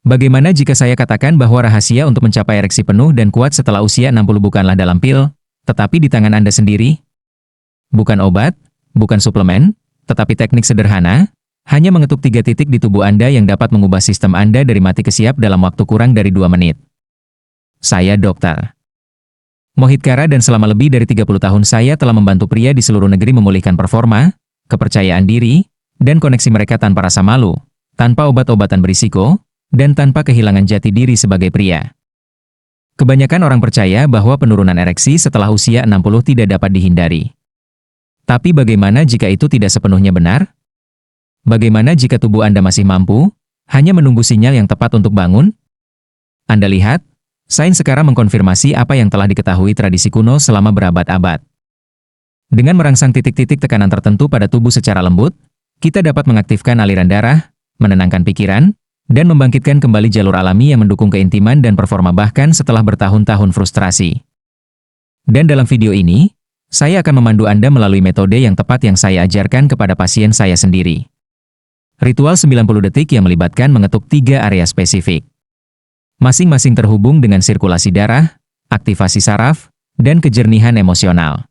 Bagaimana jika saya katakan bahwa rahasia untuk mencapai ereksi penuh dan kuat setelah usia 60 bukanlah dalam pil, tetapi di tangan Anda sendiri? Bukan obat, bukan suplemen, tetapi teknik sederhana, hanya mengetuk 3 titik di tubuh Anda yang dapat mengubah sistem Anda dari mati ke siap dalam waktu kurang dari 2 menit. Saya Dr. Mohit Kara dan selama lebih dari 30 tahun saya telah membantu pria di seluruh negeri memulihkan performa, kepercayaan diri, dan koneksi mereka tanpa rasa malu, tanpa obat-obatan berisiko, dan tanpa kehilangan jati diri sebagai pria. Kebanyakan orang percaya bahwa penurunan ereksi setelah usia 60 tidak dapat dihindari. Tapi bagaimana jika itu tidak sepenuhnya benar? Bagaimana jika tubuh Anda masih mampu, hanya menunggu sinyal yang tepat untuk bangun? Anda lihat, sains sekarang mengkonfirmasi apa yang telah diketahui tradisi kuno selama berabad-abad. Dengan merangsang titik-titik tekanan tertentu pada tubuh secara lembut, kita dapat mengaktifkan aliran darah, menenangkan pikiran, dan membangkitkan kembali jalur alami yang mendukung keintiman dan performa bahkan setelah bertahun-tahun frustrasi. Dan dalam video ini, saya akan memandu Anda melalui metode yang tepat yang saya ajarkan kepada pasien saya sendiri. Ritual 90 detik yang melibatkan mengetuk 3 area spesifik. Masing-masing terhubung dengan sirkulasi darah, aktivasi saraf, dan kejernihan emosional.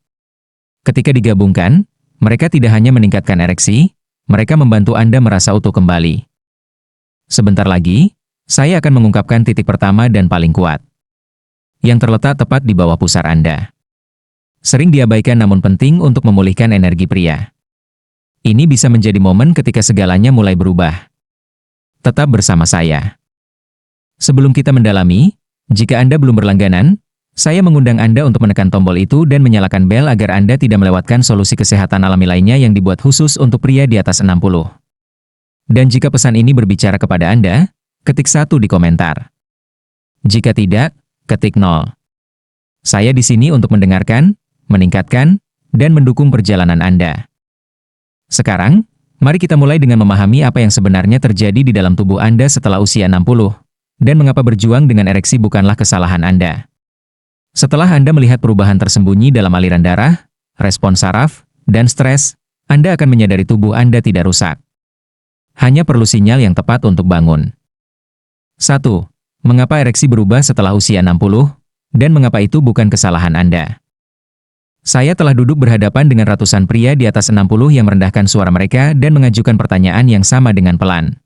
Ketika digabungkan, mereka tidak hanya meningkatkan ereksi, mereka membantu Anda merasa utuh kembali. Sebentar lagi, saya akan mengungkapkan titik pertama dan paling kuat, yang terletak tepat di bawah pusar Anda. Sering diabaikan namun penting untuk memulihkan energi pria. Ini bisa menjadi momen ketika segalanya mulai berubah. Tetap bersama saya. Sebelum kita mendalami, jika Anda belum berlangganan, saya mengundang Anda untuk menekan tombol itu dan menyalakan bel agar Anda tidak melewatkan solusi kesehatan alami lainnya yang dibuat khusus untuk pria di atas 60. Dan jika pesan ini berbicara kepada Anda, ketik 1 di komentar. Jika tidak, ketik 0. Saya di sini untuk mendengarkan, meningkatkan, dan mendukung perjalanan Anda. Sekarang, mari kita mulai dengan memahami apa yang sebenarnya terjadi di dalam tubuh Anda setelah usia 60, dan mengapa berjuang dengan ereksi bukanlah kesalahan Anda. Setelah Anda melihat perubahan tersembunyi dalam aliran darah, respon saraf, dan stres, Anda akan menyadari tubuh Anda tidak rusak. Hanya perlu sinyal yang tepat untuk bangun. 1. Mengapa ereksi berubah setelah usia 60, dan mengapa itu bukan kesalahan Anda? Saya telah duduk berhadapan dengan ratusan pria di atas 60 yang merendahkan suara mereka dan mengajukan pertanyaan yang sama dengan pelan.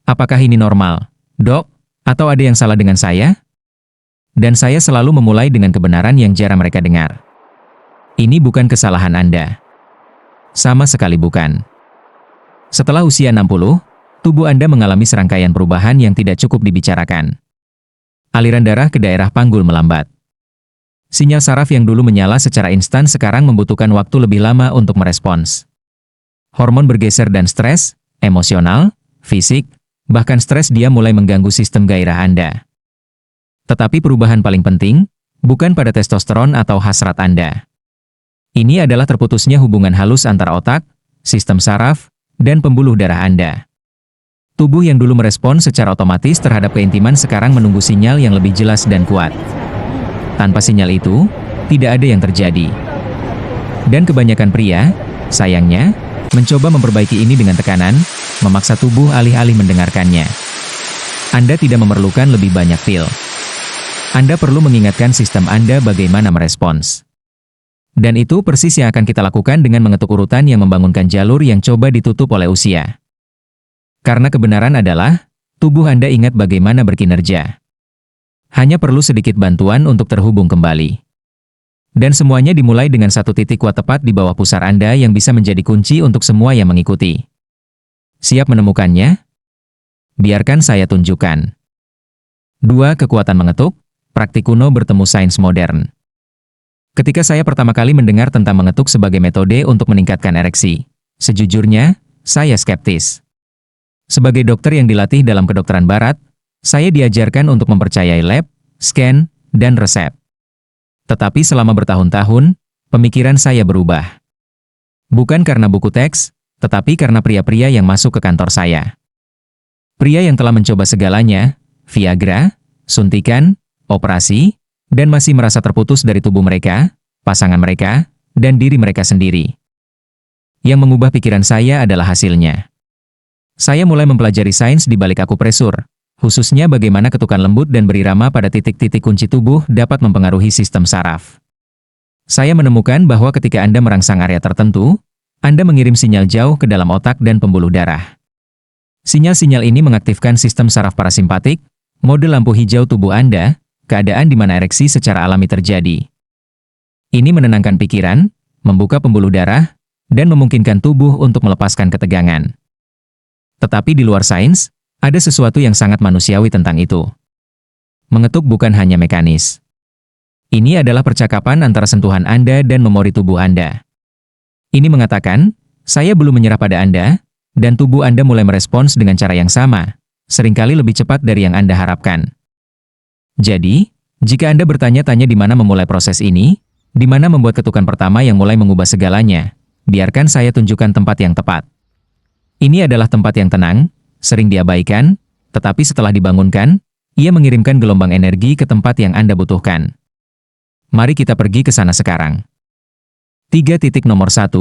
Apakah ini normal, Dok? Atau ada yang salah dengan saya? Dan saya selalu memulai dengan kebenaran yang jarang mereka dengar. Ini bukan kesalahan Anda. Sama sekali bukan. Setelah usia 60, tubuh Anda mengalami serangkaian perubahan yang tidak cukup dibicarakan. Aliran darah ke daerah panggul melambat. Sinyal saraf yang dulu menyala secara instan sekarang membutuhkan waktu lebih lama untuk merespons. Hormon bergeser dan stres, emosional, fisik, bahkan stres dia mulai mengganggu sistem gairah Anda. Tetapi perubahan paling penting, bukan pada testosteron atau hasrat Anda. Ini adalah terputusnya hubungan halus antara otak, sistem saraf, dan pembuluh darah Anda. Tubuh yang dulu merespons secara otomatis terhadap keintiman sekarang menunggu sinyal yang lebih jelas dan kuat. Tanpa sinyal itu, tidak ada yang terjadi. Dan kebanyakan pria, sayangnya, mencoba memperbaiki ini dengan tekanan, memaksa tubuh alih-alih mendengarkannya. Anda tidak memerlukan lebih banyak pil. Anda perlu mengingatkan sistem Anda bagaimana merespons. Dan itu persis yang akan kita lakukan dengan mengetuk urutan yang membangunkan jalur yang coba ditutup oleh usia. Karena kebenaran adalah, tubuh Anda ingat bagaimana berkinerja. Hanya perlu sedikit bantuan untuk terhubung kembali. Dan semuanya dimulai dengan satu titik kuat tepat di bawah pusar Anda yang bisa menjadi kunci untuk semua yang mengikuti. Siap menemukannya? Biarkan saya tunjukkan. 2. Kekuatan mengetuk, praktik kuno bertemu sains modern. Ketika saya pertama kali mendengar tentang mengetuk sebagai metode untuk meningkatkan ereksi, sejujurnya, saya skeptis. Sebagai dokter yang dilatih dalam kedokteran barat, saya diajarkan untuk mempercayai lab, scan, dan resep. Tetapi selama bertahun-tahun, pemikiran saya berubah. Bukan karena buku teks, tetapi karena pria-pria yang masuk ke kantor saya. Pria yang telah mencoba segalanya, Viagra, suntikan, operasi, dan masih merasa terputus dari tubuh mereka, pasangan mereka, dan diri mereka sendiri. Yang mengubah pikiran saya adalah hasilnya. Saya mulai mempelajari sains di balik akupresur, Khususnya bagaimana ketukan lembut dan berirama pada titik-titik kunci tubuh dapat mempengaruhi sistem saraf. Saya menemukan bahwa ketika Anda merangsang area tertentu, Anda mengirim sinyal jauh ke dalam otak dan pembuluh darah. Sinyal-sinyal ini mengaktifkan sistem saraf parasimpatik, mode lampu hijau tubuh Anda, keadaan di mana ereksi secara alami terjadi. Ini menenangkan pikiran, membuka pembuluh darah, dan memungkinkan tubuh untuk melepaskan ketegangan. Tetapi di luar sains, ada sesuatu yang sangat manusiawi tentang itu. Mengetuk bukan hanya mekanis. Ini adalah percakapan antara sentuhan Anda dan memori tubuh Anda. Ini mengatakan, saya belum menyerah pada Anda, dan tubuh Anda mulai merespons dengan cara yang sama, seringkali lebih cepat dari yang Anda harapkan. Jadi, jika Anda bertanya-tanya di mana memulai proses ini, di mana membuat ketukan pertama yang mulai mengubah segalanya, biarkan saya tunjukkan tempat yang tepat. Ini adalah tempat yang tenang, sering diabaikan, tetapi setelah dibangunkan, ia mengirimkan gelombang energi ke tempat yang Anda butuhkan. Mari kita pergi ke sana sekarang. 3. Nomor 1,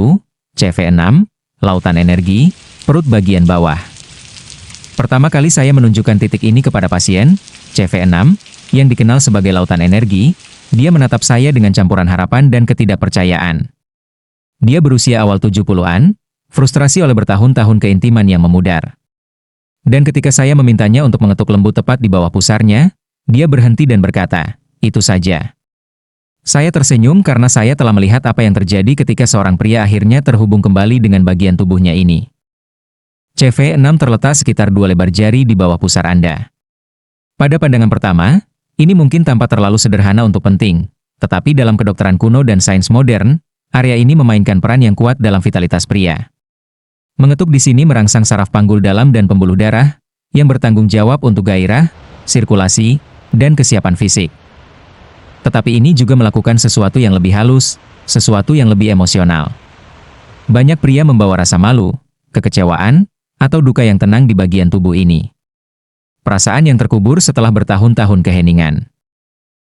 CV6, Lautan Energi, perut bagian bawah. Pertama kali saya menunjukkan titik ini kepada pasien, CV6, yang dikenal sebagai Lautan Energi, dia menatap saya dengan campuran harapan dan ketidakpercayaan. Dia berusia awal 70-an, frustrasi oleh bertahun-tahun keintiman yang memudar. Dan ketika saya memintanya untuk mengetuk lembut tepat di bawah pusarnya, dia berhenti dan berkata, "Itu saja." Saya tersenyum karena saya telah melihat apa yang terjadi ketika seorang pria akhirnya terhubung kembali dengan bagian tubuhnya ini. CV6 terletak sekitar 2 lebar jari di bawah pusar Anda. Pada pandangan pertama, ini mungkin tampak terlalu sederhana untuk penting, tetapi dalam kedokteran kuno dan sains modern, area ini memainkan peran yang kuat dalam vitalitas pria. Mengetuk di sini merangsang saraf panggul dalam dan pembuluh darah, yang bertanggung jawab untuk gairah, sirkulasi, dan kesiapan fisik. Tetapi ini juga melakukan sesuatu yang lebih halus, sesuatu yang lebih emosional. Banyak pria membawa rasa malu, kekecewaan, atau duka yang tenang di bagian tubuh ini. Perasaan yang terkubur setelah bertahun-tahun keheningan.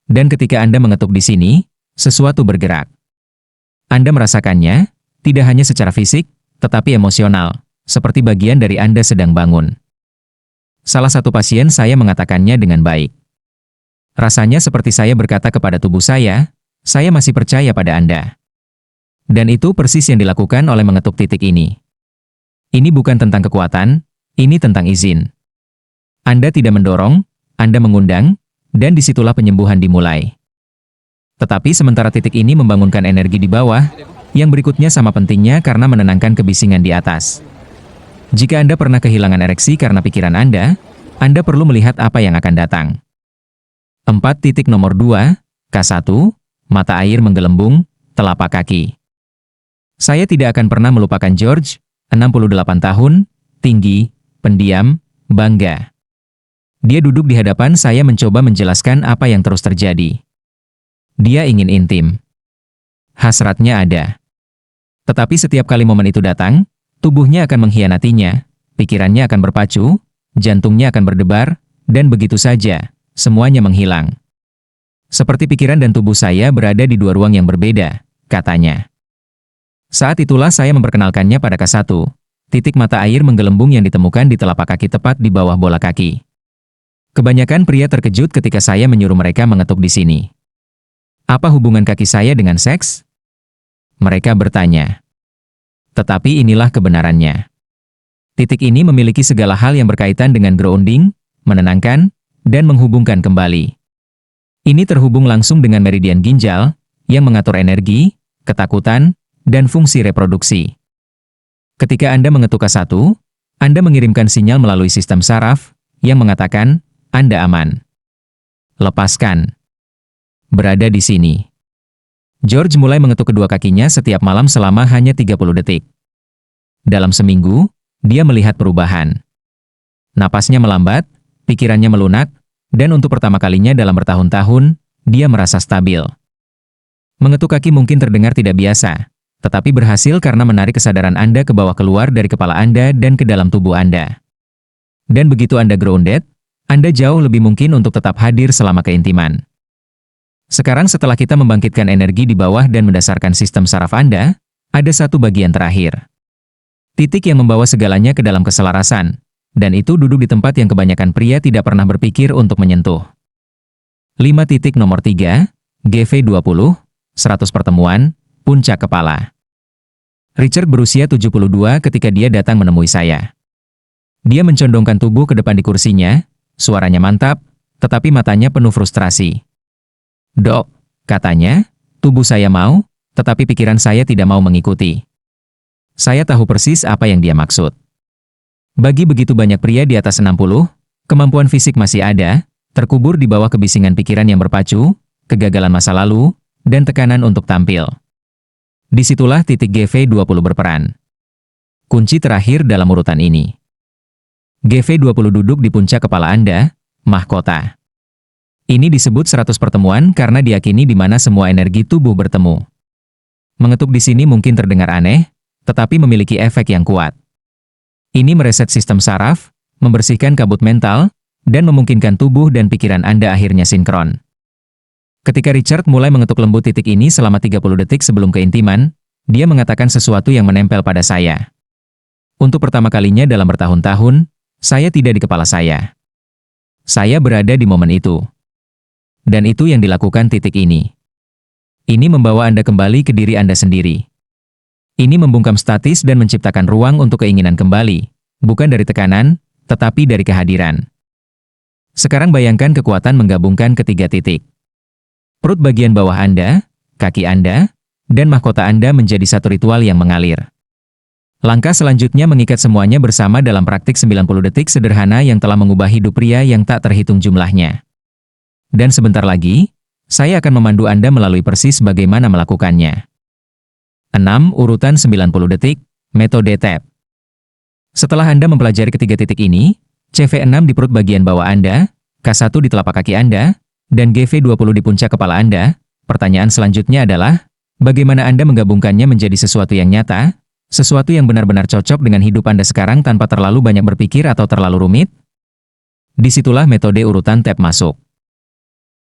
Dan ketika Anda mengetuk di sini, sesuatu bergerak. Anda merasakannya, tidak hanya secara fisik, tetapi emosional, seperti bagian dari Anda sedang bangun. Salah satu pasien saya mengatakannya dengan baik. Rasanya seperti saya berkata kepada tubuh saya masih percaya pada Anda. Dan itu persis yang dilakukan oleh mengetuk titik ini. Ini bukan tentang kekuatan, ini tentang izin. Anda tidak mendorong, Anda mengundang, dan disitulah penyembuhan dimulai. Tetapi sementara titik ini membangunkan energi di bawah, yang berikutnya sama pentingnya karena menenangkan kebisingan di atas. Jika Anda pernah kehilangan ereksi karena pikiran Anda perlu melihat apa yang akan datang. 4. Nomor 2, K1, mata air menggelembung, telapak kaki. Saya tidak akan pernah melupakan George, 68 tahun, tinggi, pendiam, bangga. Dia duduk di hadapan saya mencoba menjelaskan apa yang terus terjadi. Dia ingin intim. Hasratnya ada. Tetapi setiap kali momen itu datang, tubuhnya akan mengkhianatinya, pikirannya akan berpacu, jantungnya akan berdebar, dan begitu saja, semuanya menghilang. Seperti pikiran dan tubuh saya berada di dua ruang yang berbeda, katanya. Saat itulah saya memperkenalkannya pada K1, titik mata air menggelembung yang ditemukan di telapak kaki tepat di bawah bola kaki. Kebanyakan pria terkejut ketika saya menyuruh mereka mengetuk di sini. Apa hubungan kaki saya dengan seks? Mereka bertanya. Tetapi inilah kebenarannya. Titik ini memiliki segala hal yang berkaitan dengan grounding, menenangkan, dan menghubungkan kembali. Ini terhubung langsung dengan meridian ginjal, yang mengatur energi, ketakutan, dan fungsi reproduksi. Ketika Anda mengetuk K1, Anda mengirimkan sinyal melalui sistem saraf, yang mengatakan, Anda aman. Lepaskan. Berada di sini. George mulai mengetuk kedua kakinya setiap malam selama hanya 30 detik. Dalam seminggu, dia melihat perubahan. Napasnya melambat, pikirannya melunak, dan untuk pertama kalinya dalam bertahun-tahun, dia merasa stabil. Mengetuk kaki mungkin terdengar tidak biasa, tetapi berhasil karena menarik kesadaran Anda ke bawah keluar dari kepala Anda dan ke dalam tubuh Anda. Dan begitu Anda grounded, Anda jauh lebih mungkin untuk tetap hadir selama keintiman. Sekarang setelah kita membangkitkan energi di bawah dan mendasarkan sistem saraf Anda, ada satu bagian terakhir. Titik yang membawa segalanya ke dalam keselarasan, dan itu duduk di tempat yang kebanyakan pria tidak pernah berpikir untuk menyentuh. 5. Nomor 3, GV20, 100 pertemuan, puncak kepala. Richard berusia 72 ketika dia datang menemui saya. Dia mencondongkan tubuh ke depan di kursinya, suaranya mantap, tetapi matanya penuh frustrasi. "Dok," katanya, "tubuh saya mau, tetapi pikiran saya tidak mau mengikuti." Saya tahu persis apa yang dia maksud. Bagi begitu banyak pria di atas 60, kemampuan fisik masih ada, terkubur di bawah kebisingan pikiran yang berpacu, kegagalan masa lalu, dan tekanan untuk tampil. Disitulah titik GV20 berperan. Kunci terakhir dalam urutan ini. GV20 duduk di puncak kepala Anda, mahkota. Ini disebut 100 pertemuan karena diyakini di mana semua energi tubuh bertemu. Mengetuk di sini mungkin terdengar aneh, tetapi memiliki efek yang kuat. Ini mereset sistem saraf, membersihkan kabut mental, dan memungkinkan tubuh dan pikiran Anda akhirnya sinkron. Ketika Richard mulai mengetuk lembut titik ini selama 30 detik sebelum keintiman, dia mengatakan sesuatu yang menempel pada saya. Untuk pertama kalinya dalam bertahun-tahun, saya tidak di kepala saya. Saya berada di momen itu. Dan itu yang dilakukan titik ini. Ini membawa Anda kembali ke diri Anda sendiri. Ini membungkam statis dan menciptakan ruang untuk keinginan kembali, bukan dari tekanan, tetapi dari kehadiran. Sekarang bayangkan kekuatan menggabungkan ketiga titik. Perut bagian bawah Anda, kaki Anda, dan mahkota Anda menjadi satu ritual yang mengalir. Langkah selanjutnya mengikat semuanya bersama dalam praktik 90 detik sederhana yang telah mengubah hidup pria yang tak terhitung jumlahnya. Dan sebentar lagi, saya akan memandu Anda melalui persis bagaimana melakukannya. 6. Urutan 90 detik, metode TAP. Setelah Anda mempelajari ketiga titik ini, CV6 di perut bagian bawah Anda, K1 di telapak kaki Anda, dan GV20 di puncak kepala Anda, pertanyaan selanjutnya adalah, bagaimana Anda menggabungkannya menjadi sesuatu yang nyata, sesuatu yang benar-benar cocok dengan hidup Anda sekarang tanpa terlalu banyak berpikir atau terlalu rumit? Disitulah metode urutan TAP masuk.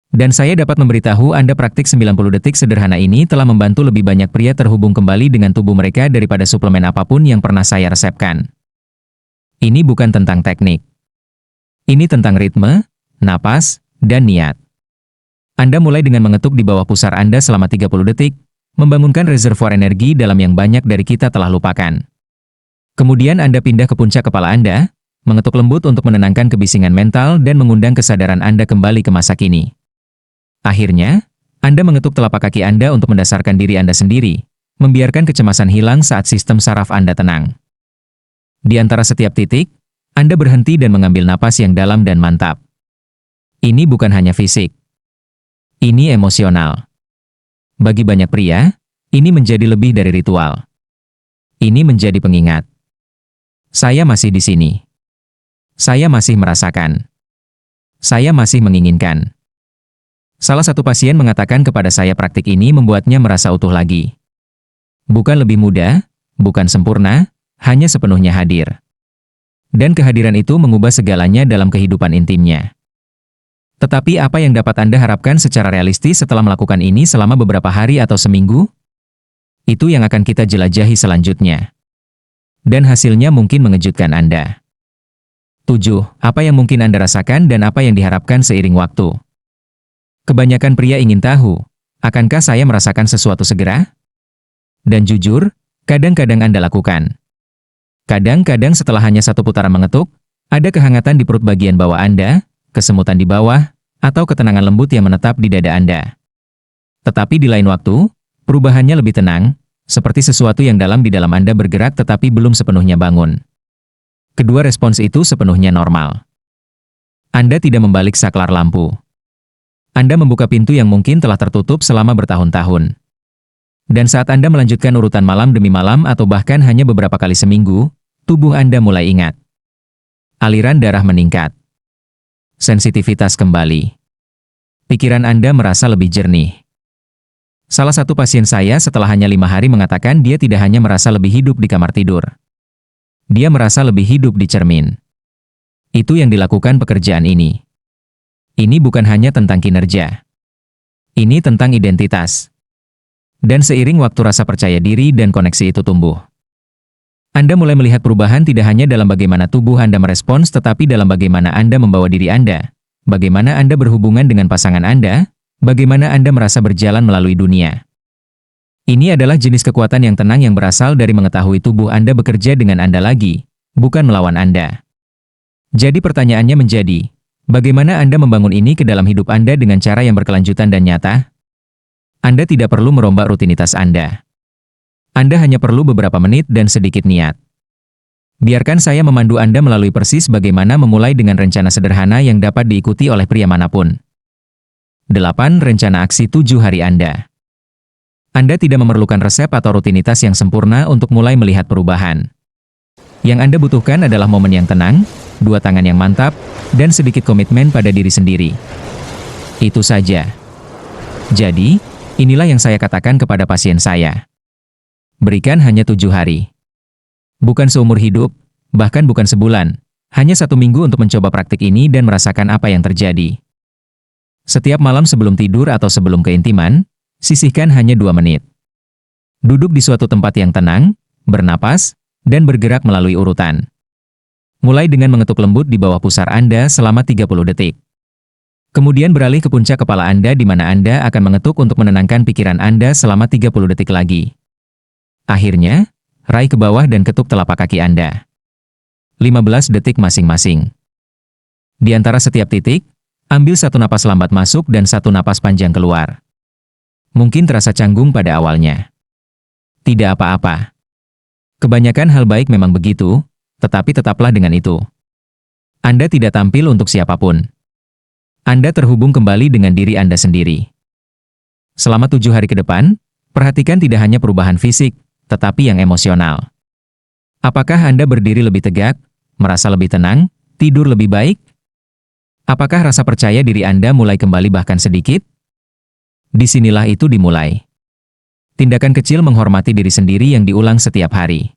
Dan saya dapat memberitahu Anda praktik 90 detik sederhana ini telah membantu lebih banyak pria terhubung kembali dengan tubuh mereka daripada suplemen apapun yang pernah saya resepkan. Ini bukan tentang teknik. Ini tentang ritme, napas, dan niat. Anda mulai dengan mengetuk di bawah pusar Anda selama 30 detik, membangunkan reservoir energi dalam yang banyak dari kita telah lupakan. Kemudian Anda pindah ke puncak kepala Anda, mengetuk lembut untuk menenangkan kebisingan mental dan mengundang kesadaran Anda kembali ke masa kini. Akhirnya, Anda mengetuk telapak kaki Anda untuk mendasarkan diri Anda sendiri, membiarkan kecemasan hilang saat sistem saraf Anda tenang. Di antara setiap titik, Anda berhenti dan mengambil napas yang dalam dan mantap. Ini bukan hanya fisik. Ini emosional. Bagi banyak pria, ini menjadi lebih dari ritual. Ini menjadi pengingat. Saya masih di sini. Saya masih merasakan. Saya masih menginginkan. Salah satu pasien mengatakan kepada saya praktik ini membuatnya merasa utuh lagi. Bukan lebih mudah, bukan sempurna, hanya sepenuhnya hadir. Dan kehadiran itu mengubah segalanya dalam kehidupan intimnya. Tetapi apa yang dapat Anda harapkan secara realistis setelah melakukan ini selama beberapa hari atau seminggu? Itu yang akan kita jelajahi selanjutnya. Dan hasilnya mungkin mengejutkan Anda. 7. Apa yang mungkin Anda rasakan dan apa yang diharapkan seiring waktu? Kebanyakan pria ingin tahu, akankah saya merasakan sesuatu segera? Dan jujur, kadang-kadang Anda lakukan. Kadang-kadang setelah hanya satu putaran mengetuk, ada kehangatan di perut bagian bawah Anda, kesemutan di bawah, atau ketenangan lembut yang menetap di dada Anda. Tetapi di lain waktu, perubahannya lebih tenang, seperti sesuatu yang dalam di dalam Anda bergerak tetapi belum sepenuhnya bangun. Kedua respons itu sepenuhnya normal. Anda tidak membalik saklar lampu. Anda membuka pintu yang mungkin telah tertutup selama bertahun-tahun. Dan saat Anda melanjutkan urutan malam demi malam atau bahkan hanya beberapa kali seminggu, tubuh Anda mulai ingat. Aliran darah meningkat. Sensitivitas kembali. Pikiran Anda merasa lebih jernih. Salah satu pasien saya setelah hanya 5 hari mengatakan dia tidak hanya merasa lebih hidup di kamar tidur. Dia merasa lebih hidup di cermin. Itu yang dilakukan pekerjaan ini. Ini bukan hanya tentang kinerja. Ini tentang identitas. Dan seiring waktu rasa percaya diri dan koneksi itu tumbuh. Anda mulai melihat perubahan tidak hanya dalam bagaimana tubuh Anda merespons tetapi dalam bagaimana Anda membawa diri Anda, bagaimana Anda berhubungan dengan pasangan Anda, bagaimana Anda merasa berjalan melalui dunia. Ini adalah jenis kekuatan yang tenang yang berasal dari mengetahui tubuh Anda bekerja dengan Anda lagi, bukan melawan Anda. Jadi pertanyaannya menjadi, bagaimana Anda membangun ini ke dalam hidup Anda dengan cara yang berkelanjutan dan nyata? Anda tidak perlu merombak rutinitas Anda. Anda hanya perlu beberapa menit dan sedikit niat. Biarkan saya memandu Anda melalui persis bagaimana memulai dengan rencana sederhana yang dapat diikuti oleh pria manapun. 8. Rencana aksi 7 hari Anda. Anda tidak memerlukan resep atau rutinitas yang sempurna untuk mulai melihat perubahan. Yang Anda butuhkan adalah momen yang tenang, 2 tangan yang mantap, dan sedikit komitmen pada diri sendiri. Itu saja. Jadi, inilah yang saya katakan kepada pasien saya. Berikan hanya 7 hari. Bukan seumur hidup, bahkan bukan sebulan, hanya 1 minggu untuk mencoba praktik ini dan merasakan apa yang terjadi. Setiap malam sebelum tidur atau sebelum keintiman, sisihkan hanya 2 menit. Duduk di suatu tempat yang tenang, bernapas, dan bergerak melalui urutan. Mulai dengan mengetuk lembut di bawah pusar Anda selama 30 detik. Kemudian beralih ke puncak kepala Anda di mana Anda akan mengetuk untuk menenangkan pikiran Anda selama 30 detik lagi. Akhirnya, raih ke bawah dan ketuk telapak kaki Anda. 15 detik masing-masing. Di antara setiap titik, ambil 1 napas lambat masuk dan 1 napas panjang keluar. Mungkin terasa canggung pada awalnya. Tidak apa-apa. Kebanyakan hal baik memang begitu, tetapi tetaplah dengan itu. Anda tidak tampil untuk siapapun. Anda terhubung kembali dengan diri Anda sendiri. Selama 7 hari ke depan, perhatikan tidak hanya perubahan fisik, tetapi yang emosional. Apakah Anda berdiri lebih tegak, merasa lebih tenang, tidur lebih baik? Apakah rasa percaya diri Anda mulai kembali bahkan sedikit? Disinilah itu dimulai. Tindakan kecil menghormati diri sendiri yang diulang setiap hari.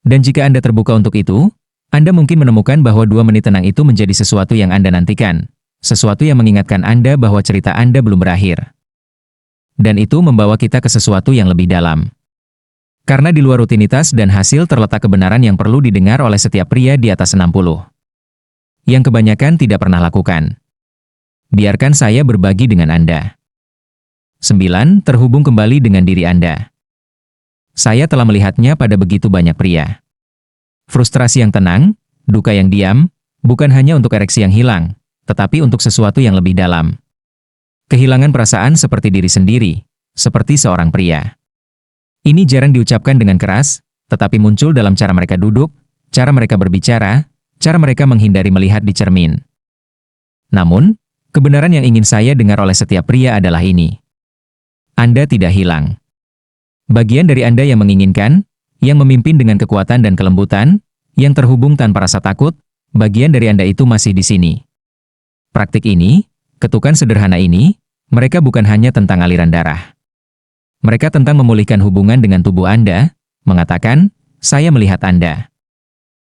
Dan jika Anda terbuka untuk itu, Anda mungkin menemukan bahwa 2 menit tenang itu menjadi sesuatu yang Anda nantikan, sesuatu yang mengingatkan Anda bahwa cerita Anda belum berakhir. Dan itu membawa kita ke sesuatu yang lebih dalam. Karena di luar rutinitas dan hasil terletak kebenaran yang perlu didengar oleh setiap pria di atas 60. Yang kebanyakan tidak pernah lakukan. Biarkan saya berbagi dengan Anda. 9. Terhubung kembali dengan diri Anda. Saya telah melihatnya pada begitu banyak pria. Frustrasi yang tenang, duka yang diam, bukan hanya untuk ereksi yang hilang, tetapi untuk sesuatu yang lebih dalam. Kehilangan perasaan seperti diri sendiri, seperti seorang pria. Ini jarang diucapkan dengan keras, tetapi muncul dalam cara mereka duduk, cara mereka berbicara, cara mereka menghindari melihat di cermin. Namun, kebenaran yang ingin saya dengar oleh setiap pria adalah ini. Anda tidak hilang. Bagian dari Anda yang menginginkan, yang memimpin dengan kekuatan dan kelembutan, yang terhubung tanpa rasa takut, bagian dari Anda itu masih di sini. Praktik ini, ketukan sederhana ini, mereka bukan hanya tentang aliran darah. Mereka tentang memulihkan hubungan dengan tubuh Anda, mengatakan, saya melihat Anda.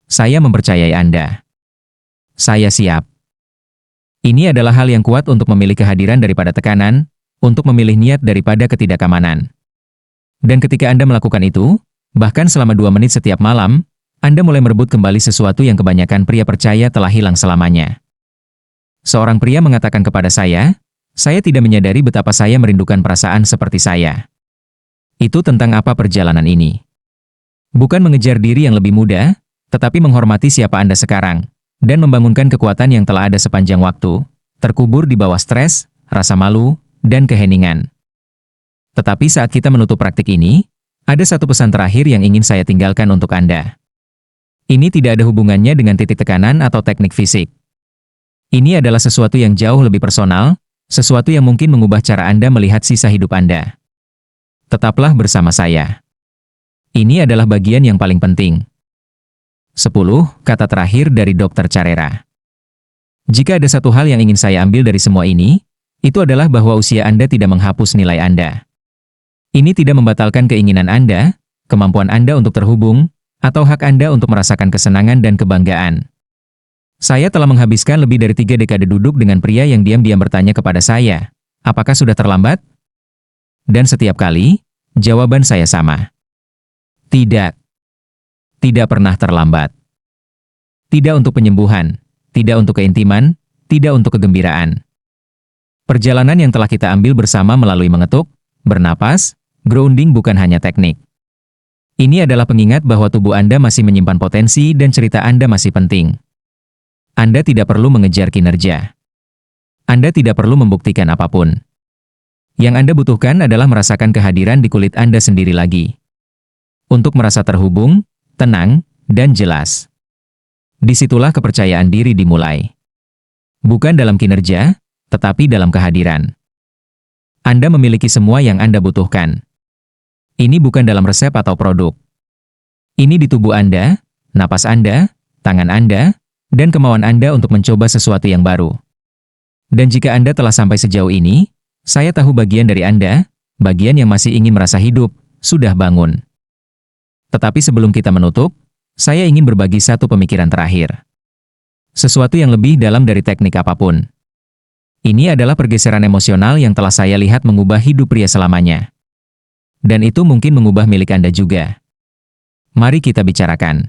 Saya mempercayai Anda. Saya siap. Ini adalah hal yang kuat untuk memilih kehadiran daripada tekanan, untuk memilih niat daripada ketidakamanan. Dan ketika Anda melakukan itu, bahkan selama 2 menit setiap malam, Anda mulai merebut kembali sesuatu yang kebanyakan pria percaya telah hilang selamanya. Seorang pria mengatakan kepada saya tidak menyadari betapa saya merindukan perasaan seperti saya. Itu tentang apa perjalanan ini. Bukan mengejar diri yang lebih muda, tetapi menghormati siapa Anda sekarang, dan membangunkan kekuatan yang telah ada sepanjang waktu, terkubur di bawah stres, rasa malu, dan keheningan. Tetapi saat kita menutup praktik ini, ada satu pesan terakhir yang ingin saya tinggalkan untuk Anda. Ini tidak ada hubungannya dengan titik tekanan atau teknik fisik. Ini adalah sesuatu yang jauh lebih personal, sesuatu yang mungkin mengubah cara Anda melihat sisa hidup Anda. Tetaplah bersama saya. Ini adalah bagian yang paling penting. 10. Kata terakhir dari Dr. Carrera. Jika ada satu hal yang ingin saya ambil dari semua ini, itu adalah bahwa usia Anda tidak menghapus nilai Anda. Ini tidak membatalkan keinginan Anda, kemampuan Anda untuk terhubung, atau hak Anda untuk merasakan kesenangan dan kebanggaan. Saya telah menghabiskan lebih dari 3 dekade duduk dengan pria yang diam-diam bertanya kepada saya, apakah sudah terlambat? Dan setiap kali, jawaban saya sama. Tidak. Tidak pernah terlambat. Tidak untuk penyembuhan, tidak untuk keintiman, tidak untuk kegembiraan. Perjalanan yang telah kita ambil bersama melalui mengetuk, bernapas, grounding bukan hanya teknik. Ini adalah pengingat bahwa tubuh Anda masih menyimpan potensi dan cerita Anda masih penting. Anda tidak perlu mengejar kinerja. Anda tidak perlu membuktikan apapun. Yang Anda butuhkan adalah merasakan kehadiran di kulit Anda sendiri lagi. Untuk merasa terhubung, tenang, dan jelas. Disitulah kepercayaan diri dimulai. Bukan dalam kinerja, tetapi dalam kehadiran. Anda memiliki semua yang Anda butuhkan. Ini bukan dalam resep atau produk. Ini di tubuh Anda, napas Anda, tangan Anda, dan kemauan Anda untuk mencoba sesuatu yang baru. Dan jika Anda telah sampai sejauh ini, saya tahu bagian dari Anda, bagian yang masih ingin merasa hidup, sudah bangun. Tetapi sebelum kita menutup, saya ingin berbagi satu pemikiran terakhir. Sesuatu yang lebih dalam dari teknik apapun. Ini adalah pergeseran emosional yang telah saya lihat mengubah hidup pria selamanya. Dan itu mungkin mengubah milik Anda juga. Mari kita bicarakan.